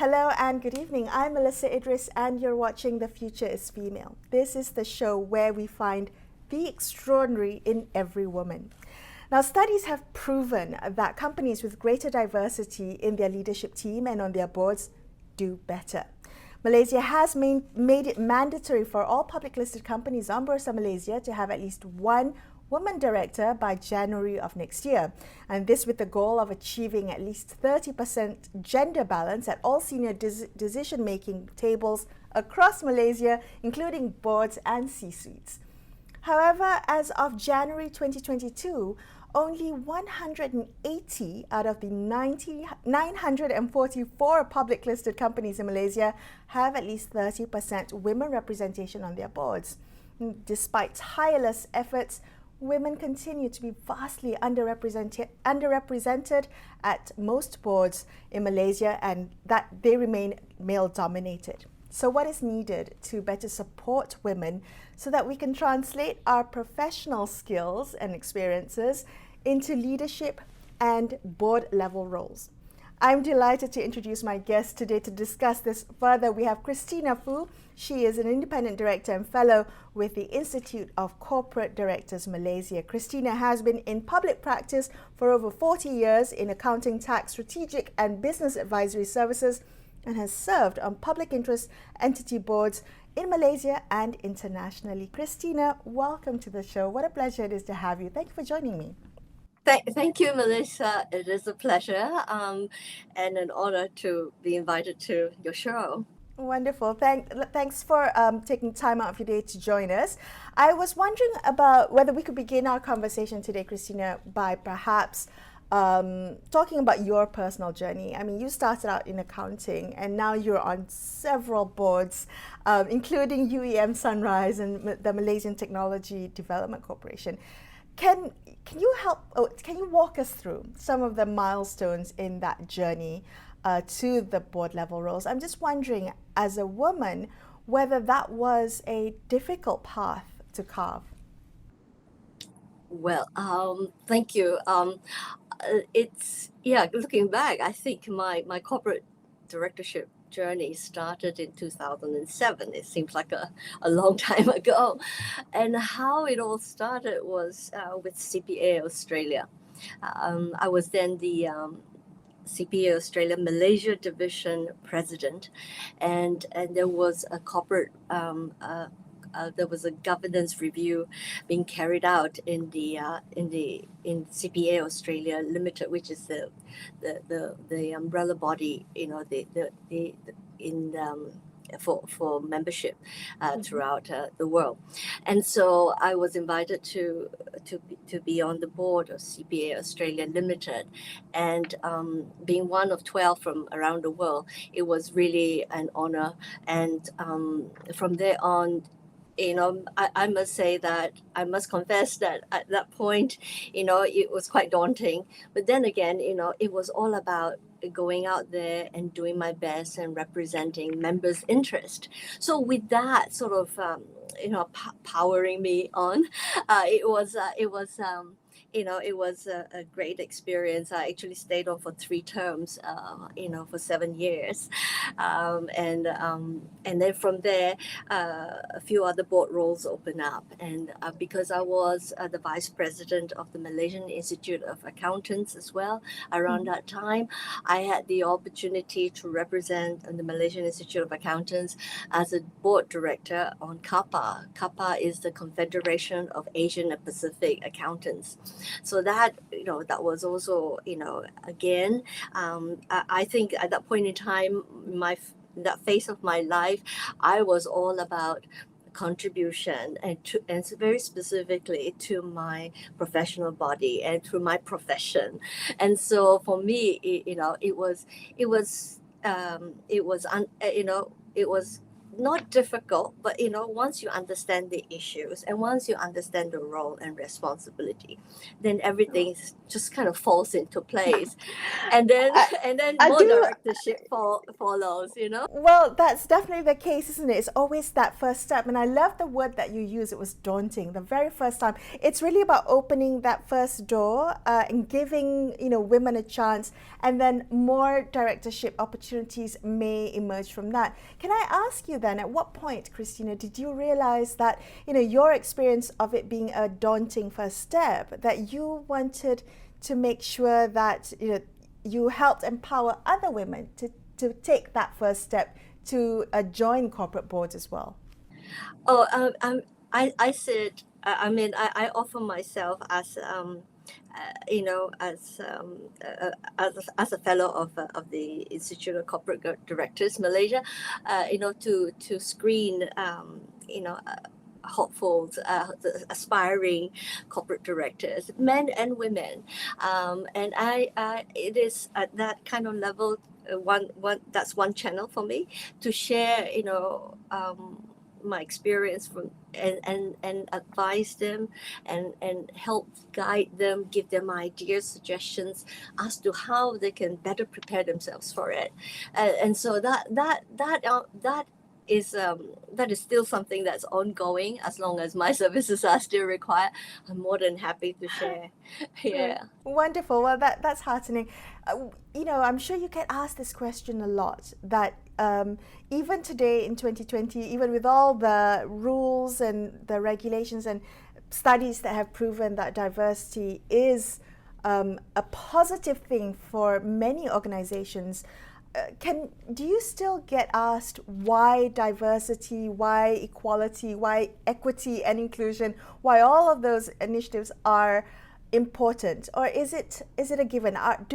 Hello and good evening. I'm Melisa Idris and you're watching The Future is Female. This is the show where we find the extraordinary in every woman. Now, studies have proven that companies with greater diversity in their leadership team and on their boards do better. Malaysia has made it mandatory for all public listed companies on Bursa Malaysia to have at least one woman director by January of next year. And this with the goal of achieving at least 30% gender balance at all senior decision-making tables across Malaysia, including boards and C-suites. However, as of January 2022, only 180 out of the 944 public listed companies in Malaysia have at least 30% women representation on their boards. Despite tireless efforts, women continue to be vastly underrepresented at most boards in Malaysia, and that they remain male-dominated. So what is needed to better support women so that we can translate our professional skills and experiences into leadership and board-level roles? I'm delighted to introduce my guest today to discuss this further. We have Christina Foo. She is an independent director and fellow with the Institute of Corporate Directors Malaysia. Christina has been in public practice for over 40 years in accounting, tax, strategic and business advisory services, and has served on public interest entity boards in Malaysia and internationally. Christina, welcome to the show. What a pleasure it is to have you. Thank you for joining me. Thank you, Melissa. It is a pleasure and an honor to be invited to your show. Wonderful. Thanks for taking time out of your day to join us. I was wondering about whether we could begin our conversation today, Christina, by perhaps talking about your personal journey. I mean, you started out in accounting and now you're on several boards, including UEM Sunrise and the Malaysian Technology Development Corporation. Can you walk us through some of the milestones in that journey to the board level roles? I'm just wondering, as a woman, whether that was a difficult path to carve. Well, thank you. Looking back, I think my corporate directorship journey started in 2007. It seems like a long time ago. And how it all started was with CPA Australia. I was then the CPA Australia Malaysia Division President, and there was a corporate there was a governance review being carried out in CPA Australia Limited, which is the umbrella body, for membership throughout the world. And so I was invited to be on the board of CPA Australia Limited, and being one of 12 from around the world, it was really an honor. And from there on, I must say that I must confess that at that point, it was quite daunting. But then again, it was all about going out there and doing my best and representing members' interest. So with that sort of, powering me on, it was a great experience. I actually stayed on for 3 terms, for 7 years. And then from there, a few other board roles opened up. And because I was the vice president of the Malaysian Institute of Accountants as well, around that time, I had the opportunity to represent the Malaysian Institute of Accountants as a board director on CAPA. CAPA is the Confederation of Asian and Pacific Accountants. So that was also, again, I think at that point in time, that phase of my life, I was all about contribution and very specifically to my professional body and to my profession. And so for me, it was not difficult, but once you understand the issues and once you understand the role and responsibility, then everything just kind of falls into place, and then I, and then I more do. directorship follows. Well, that's definitely the case, isn't it? It's always that first step. And I love the word that you use. It was daunting. The very first time. It's really about opening that first door and giving, women a chance. And then more directorship opportunities may emerge from that. Can I ask you then, at what point, Christina, did you realize that, your experience of it being a daunting first step, that you wanted to make sure that, you helped empower other women to take that first step to join corporate boards as well? Oh, I said, I offer myself as, as a fellow of the Institute of Corporate Directors Malaysia, to screen, hopefuls, the aspiring corporate directors, men and women, and it is at that kind of level. That's one channel for me to share, my experience from and advise them and help guide them, give them ideas, suggestions as to how they can better prepare themselves for it, and so that is still something that's ongoing. As long as my services are still required, I'm more than happy to share. Yeah. Wonderful. Well, that's heartening. I'm sure you get asked this question a lot, that even today in 2020, even with all the rules and the regulations and studies that have proven that diversity is a positive thing for many organizations, do you still get asked why diversity, why equality, why equity and inclusion, why all of those initiatives are important, or is it a given? Have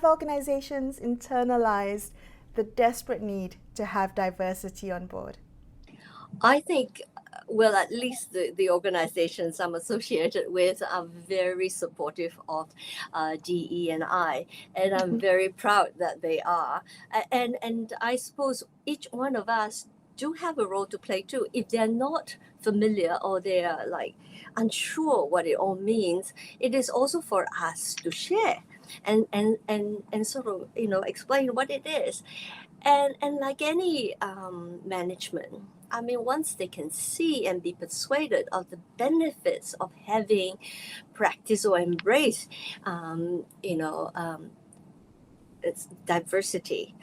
organizations internalized the desperate need to have diversity on board? I think, well, at least the organizations I'm associated with are very supportive of DE and I, and I'm very proud that they are. And I suppose each one of us do have a role to play too. If they're not familiar or they are like unsure what it all means, it is also for us to share and sort of explain what it is. And like any management, I mean, once they can see and be persuaded of the benefits of having practice or embrace, it's diversity,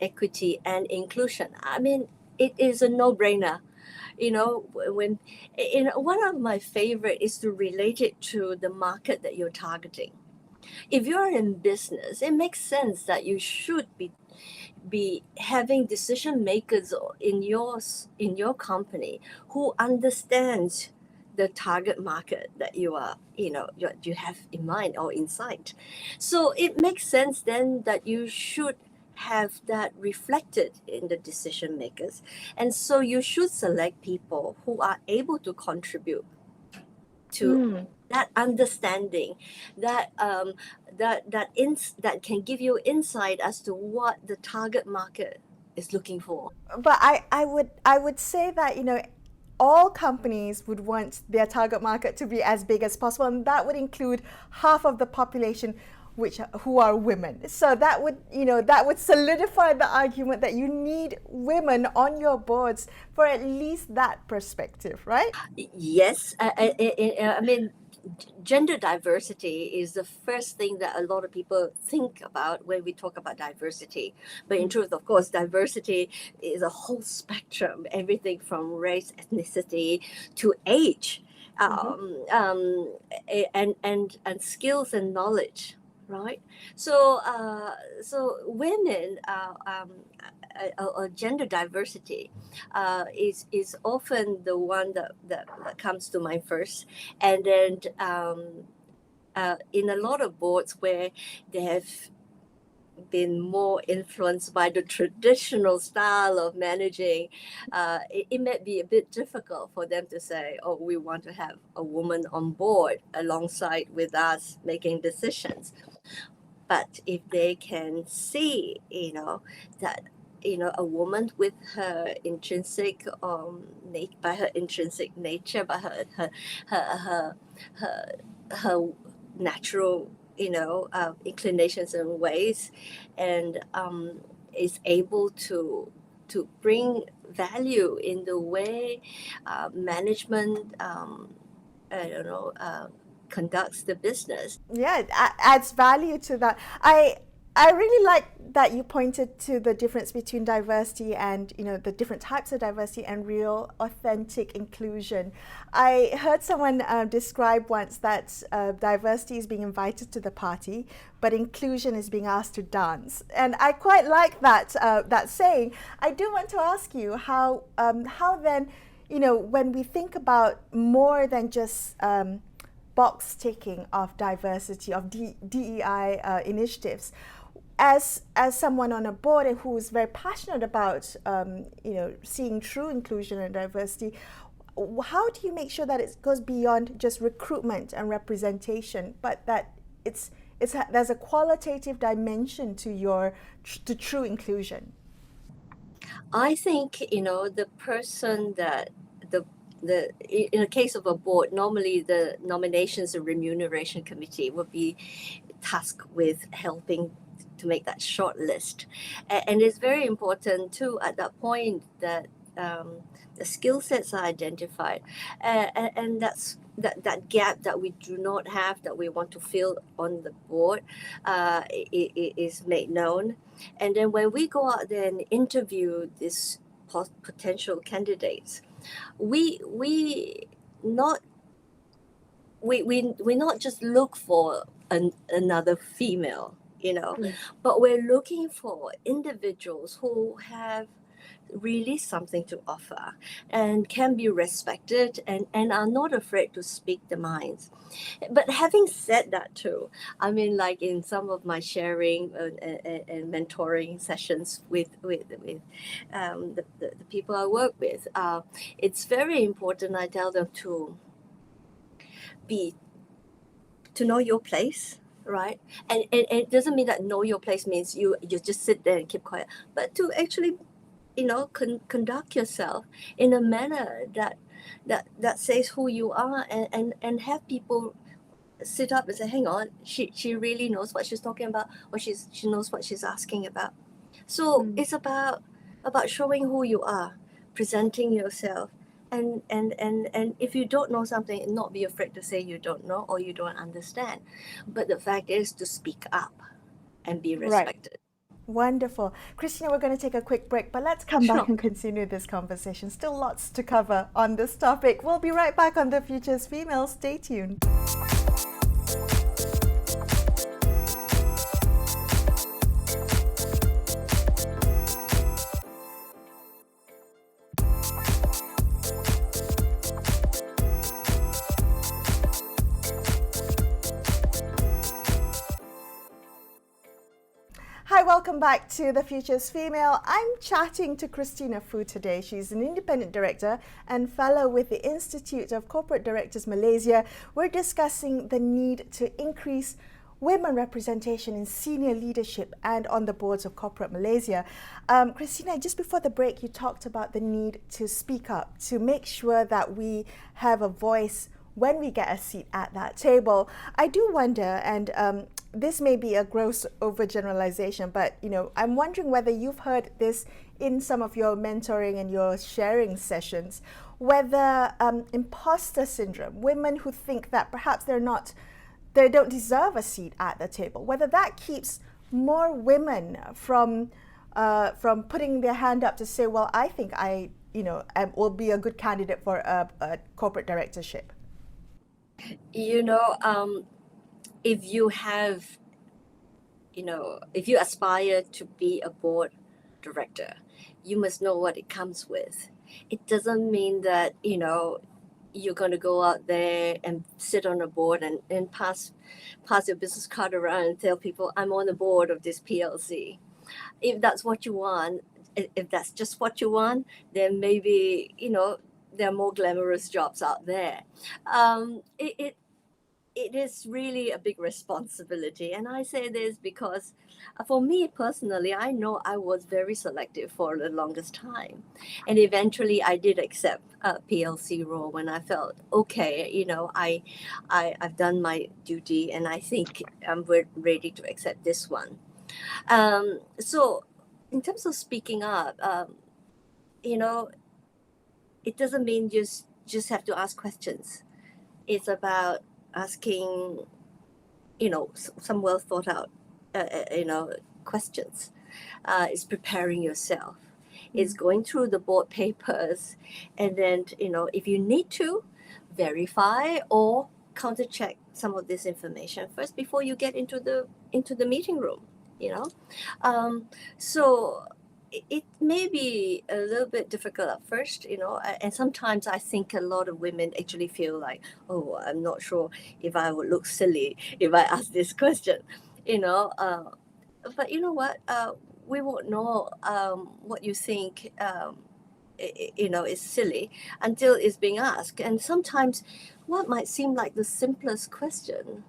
equity and inclusion. I mean, it is a no-brainer. When one of my favorite is to relate it to the market that you're targeting. If you're in business, it makes sense that you should be having decision makers in your company who understands the target market that you have in mind or in sight. So it makes sense then that you should have that reflected in the decision makers, and so you should select people who are able to contribute to that understanding, that that can give you insight as to what the target market is looking for. But I would say that all companies would want their target market to be as big as possible, and that would include half of the population who are women. So that would solidify the argument that you need women on your boards for at least that perspective, right? Yes, I mean, gender diversity is the first thing that a lot of people think about when we talk about diversity. But in truth, of course, diversity is a whole spectrum, everything from race, ethnicity to age, and skills and knowledge. Right, so women, or gender diversity, is often the one that comes to mind first, and then in a lot of boards where they have been more influenced by the traditional style of managing, it may be a bit difficult for them to say, oh, we want to have a woman on board alongside with us making decisions. But if they can see, that a woman with her intrinsic by her intrinsic nature, by her her natural inclinations and ways, and is able to bring value in the way management I don't know conducts the business. Yeah, it adds value to that. I really like that you pointed to the difference between diversity and, the different types of diversity and real authentic inclusion. I heard someone describe once that diversity is being invited to the party, but inclusion is being asked to dance. And I quite like that saying. I do want to ask you how then, when we think about more than just box ticking of diversity, of DEI initiatives, as someone on a board who is very passionate about seeing true inclusion and diversity, how do you make sure that it goes beyond just recruitment and representation, but that there's a qualitative dimension to true inclusion? I think the person that in the case of a board, normally the nominations and remuneration committee would be tasked with helping to make that short list. And it's very important too at that point that the skill sets are identified, and that's that gap that we do not have, that we want to fill on the board, is made known. And then when we go out there and interview these potential candidates, we not just look for another female, but we're looking for individuals who have really something to offer and can be respected and are not afraid to speak their minds. But having said that too, I mean, like in some of my sharing and mentoring sessions with the people I work with, it's very important. I tell them to know your place, right? And it doesn't mean that know your place means you just sit there and keep quiet, but to actually conduct yourself in a manner that says who you are, and have people sit up and say, hang on, she really knows what she's talking about, or she knows what she's asking about. So it's about showing who you are, presenting yourself, and if you don't know something, not be afraid to say you don't know or you don't understand. But the fact is to speak up and be respected. Right. Wonderful. Christina, we're going to take a quick break, but let's come back and continue this conversation. Still lots to cover on this topic. We'll be right back on The Future's Female. Stay tuned. Hi, welcome back to The Future's Female. I'm chatting to Christina Foo today. She's an independent director and fellow with the Institute of Corporate Directors Malaysia. We're discussing the need to increase women representation in senior leadership and on the boards of corporate Malaysia. Christina, just before the break, you talked about the need to speak up, to make sure that we have a voice when we get a seat at that table. I do wonder, and this may be a gross overgeneralization, but I'm wondering whether you've heard this in some of your mentoring and your sharing sessions, whether imposter syndrome, women who think that perhaps they don't deserve a seat at the table, whether that keeps more women from putting their hand up to say, well, I think I will be a good candidate for a corporate directorship. If you have, if you aspire to be a board director, you must know what it comes with. It doesn't mean that, you're going to go out there and sit on a board and pass your business card around and tell people, I'm on the board of this PLC. If that's what you want, if that's just what you want, then maybe, there are more glamorous jobs out there. it is really a big responsibility. And I say this because for me personally, I know I was very selective for the longest time. And eventually I did accept a PLC role when I felt, okay, I've done my duty and I think I'm ready to accept this one. So in terms of speaking up, you know, it doesn't mean just have to ask questions. It's about asking, some well thought out, questions. It's preparing yourself. It's going through the board papers, and then if you need to, verify or counter check some of this information first before you get into the meeting room. You know, so it may be a little bit difficult at first, and sometimes I think a lot of women actually feel like, oh, I'm not sure if I would look silly if I ask this question, you know. But you know what? We won't know what you think, is silly until it's being asked. And sometimes what might seem like the simplest question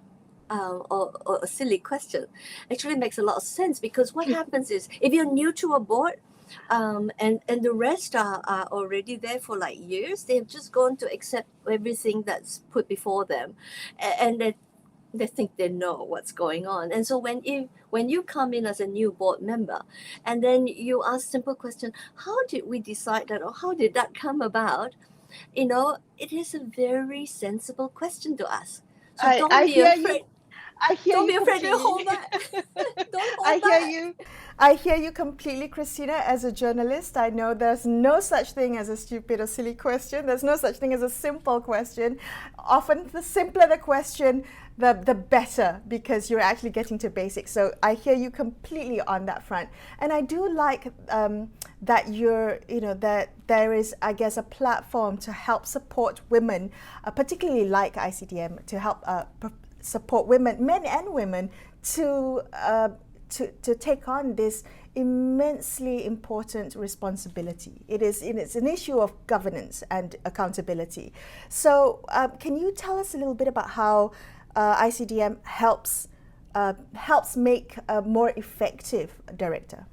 or a silly question actually makes a lot of sense, because what happens is if you're new to a board, and the rest are already there for like years, they've just gone to accept everything that's put before them, and they think they know what's going on. And so when you come in as a new board member and then you ask simple question, how did we decide that, or how did that come about, it is a very sensible question to ask. So I hear you. I hear don't you be afraid to completely. hold back. Don't I hold hear back. you. I hear you completely, Christina. As a journalist, I know there's no such thing as a stupid or silly question. There's no such thing as a simple question. Often, the simpler the question, the better, because you're actually getting to basics. So I hear you completely on that front. And I do like that that there is, I guess, a platform to help support women, particularly like ICDM, to help support women, men and women, to take on this immensely important responsibility. It's an issue of governance and accountability. So can you tell us a little bit about how ICDM helps make a more effective director?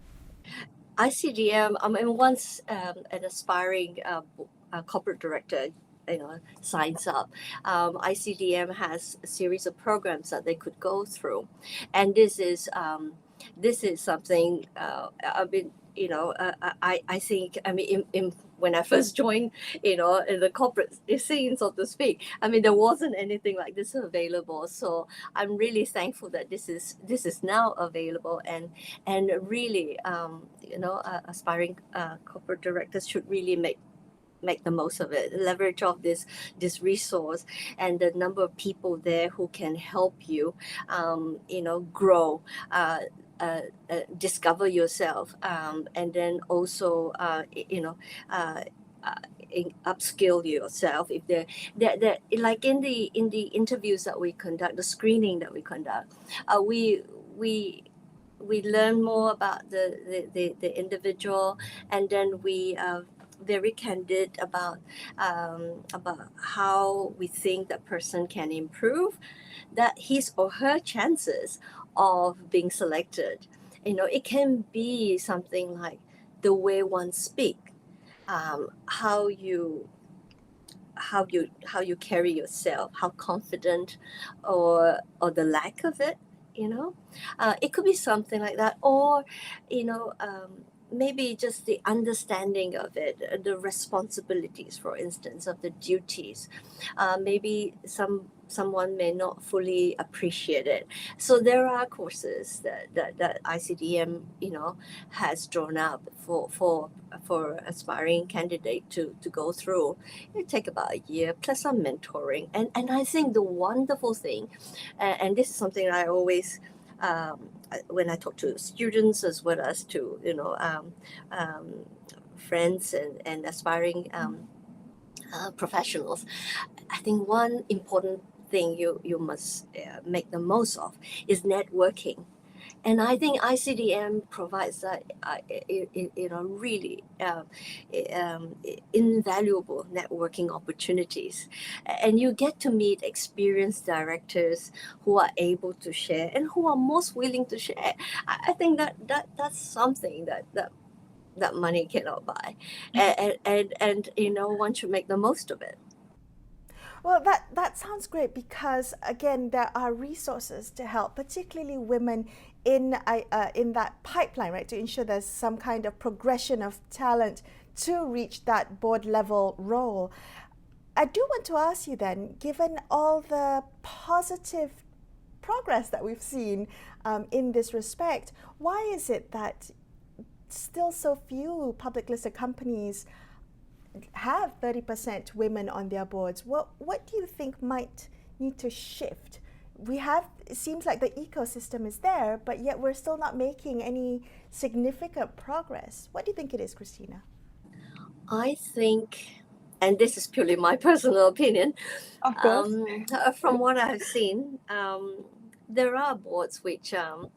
ICDM, I mean, once an aspiring corporate director signs up, ICDM has a series of programs that they could go through, and this is something I've been, I think, I mean, when I first joined, in the corporate scene, so to speak, I mean, there wasn't anything like this available. So I'm really thankful that this is now available, and really, aspiring corporate directors should really make the most of it, leverage of this resource and the number of people there who can help you, grow, discover yourself, and then also, upskill yourself. If they're like in the interviews that we conduct, the screening that we conduct, we learn more about the individual, and then we very candid about how we think that person can improve, that his or her chances of being selected. It can be something like the way one speak, how you carry yourself, how confident, or the lack of it. It could be something like that, or maybe just the understanding of it, the responsibilities, for instance, of the duties. Maybe someone may not fully appreciate it. So there are courses that ICDM has drawn up for aspiring candidate to go through. It take about a year plus some mentoring, and I think the wonderful thing, and this is something I always, when I talk to students as well as to friends and aspiring professionals, I think one important thing you must make the most of is networking. And I think ICDM provides that, really invaluable networking opportunities. And you get to meet experienced directors who are able to share and who are most willing to share. I think that's something that money cannot buy. And one should make the most of it. Well, that sounds great because, again, there are resources to help, particularly women in that pipeline, right, to ensure there's some kind of progression of talent to reach that board level role. I do want to ask you then, given all the positive progress that we've seen in this respect, why is it that still so few public listed companies have 30% women on their boards? What do you think might need to shift? It seems like the ecosystem is there, but yet we're still not making any significant progress. What do you think it is, Christina? I think, and this is purely my personal opinion, Of course. from what I've seen, there are boards which are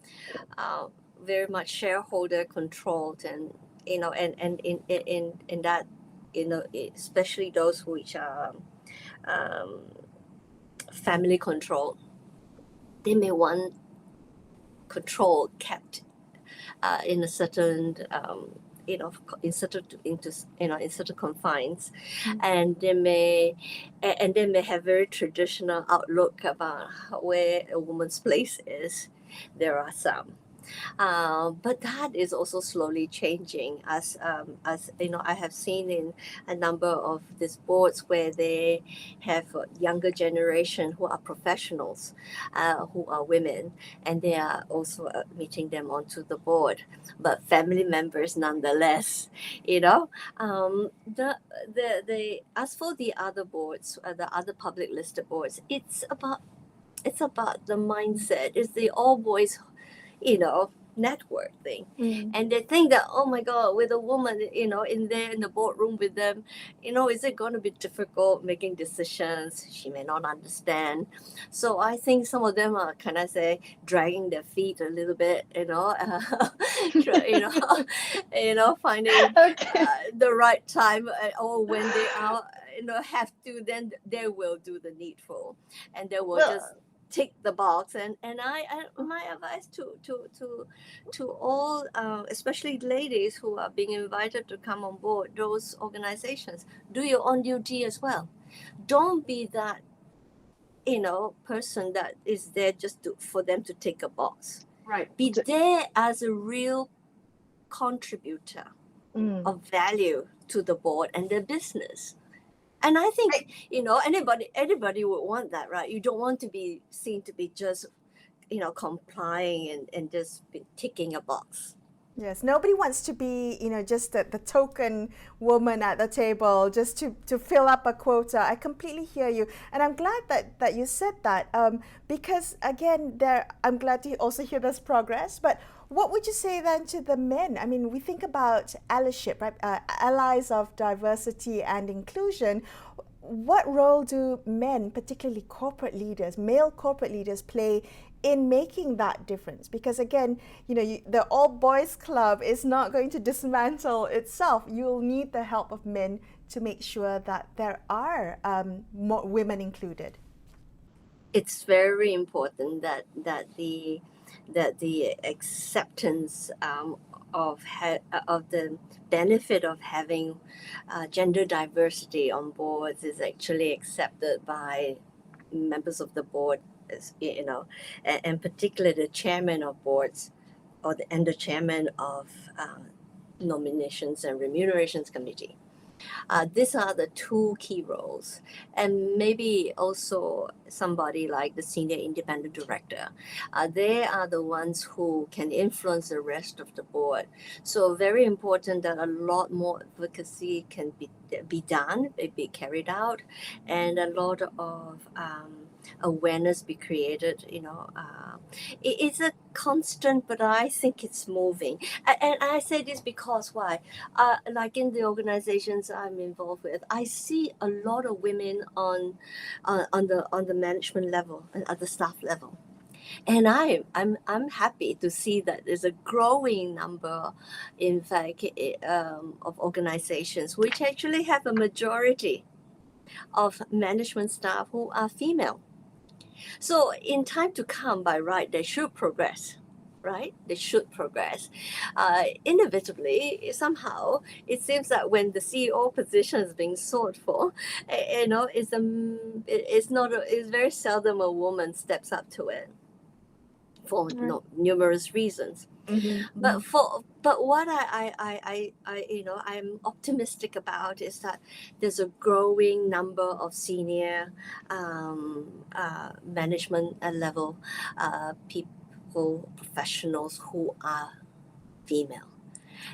very much shareholder controlled, and and in that, especially those which are family controlled, they may want control kept in a certain in certain confines, and they may have very traditional outlook about where a woman's place is. There are some. But that is also slowly changing, as I have seen in a number of these boards where they have a younger generation who are professionals, who are women, and they are also admitting them onto the board, but family members nonetheless. As for the other boards, the other public listed boards, it's about the mindset. It's the all boys network thing. And they think that, oh my god, with a woman in there in the boardroom with them, is it going to be difficult making decisions? She may not understand. So I think some of them are, can I say, dragging their feet a little bit, finding the right time, or when they are have to, then they will do the needful, and they will just tick the box. And my advice to all, especially ladies who are being invited to come on board those organizations, do your own duty as well. Don't be that person that is there just for them to tick a box. Right. Be there as a real contributor of value to the board and their business. And I think, anybody would want that, right? You don't want to be seen to be just, complying and just be ticking a box. Yes, nobody wants to be, just the token woman at the table, just to fill up a quota. I completely hear you. And I'm glad that you said that, because, again, I'm glad to also hear this progress. But what would you say then to the men? I mean, we think about allyship, right? Allies of diversity and inclusion. What role do men, particularly corporate leaders, male corporate leaders, play in making that difference? Because again, the all boys club is not going to dismantle itself. You'll need the help of men to make sure that there are more women included. It's very important that the acceptance of the benefit of having gender diversity on boards is actually accepted by members of the board, and particularly the chairman of boards, and the chairman of nominations and remunerations committee. These are the two key roles, and maybe also somebody like the senior independent director. They are the ones who can influence the rest of the board. So very important that a lot more advocacy can be done, be carried out, and a lot of awareness be created. It's a constant, but I think it's moving. And I say this because why? Like in the organizations I'm involved with, I see a lot of women on the management level and at the staff level. And I'm happy to see that there's a growing number, in fact, of organizations which actually have a majority of management staff who are female. So in time to come, by right, they should progress. Right, they should progress. Inevitably, somehow, it seems that when the CEO position is being sought for, it's very seldom a woman steps up to it for numerous reasons. But what I'm optimistic about is that there's a growing number of senior management level people, professionals who are female.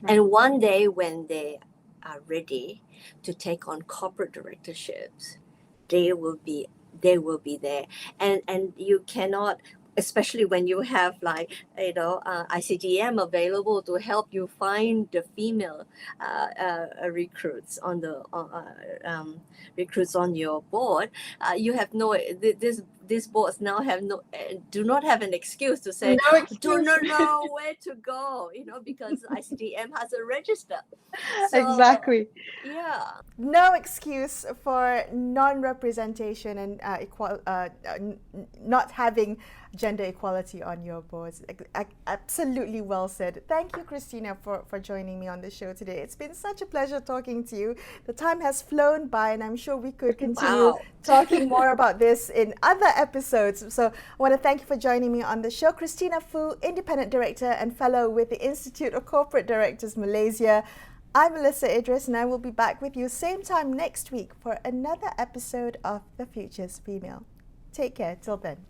And one day when they are ready to take on corporate directorships, they will be there. And you cannot, especially when you have ICDM available to help you find the female recruits on the recruits on your board. You have these boards now do not have an excuse to say do not know where to go, because ICDM has a register. So, Exactly. Yeah. No excuse for non-representation and not having gender equality on your boards. Absolutely well said. Thank you, Christina, for joining me on the show today. It's been such a pleasure talking to you. The time has flown by, and I'm sure we could continue talking more about this in other episodes. So I want to thank you for joining me on the show. Christina Foo, Independent Director and Fellow with the Institute of Corporate Directors Malaysia. I'm Melisa Idris, and I will be back with you same time next week for another episode of The Future's Female. Take care till then.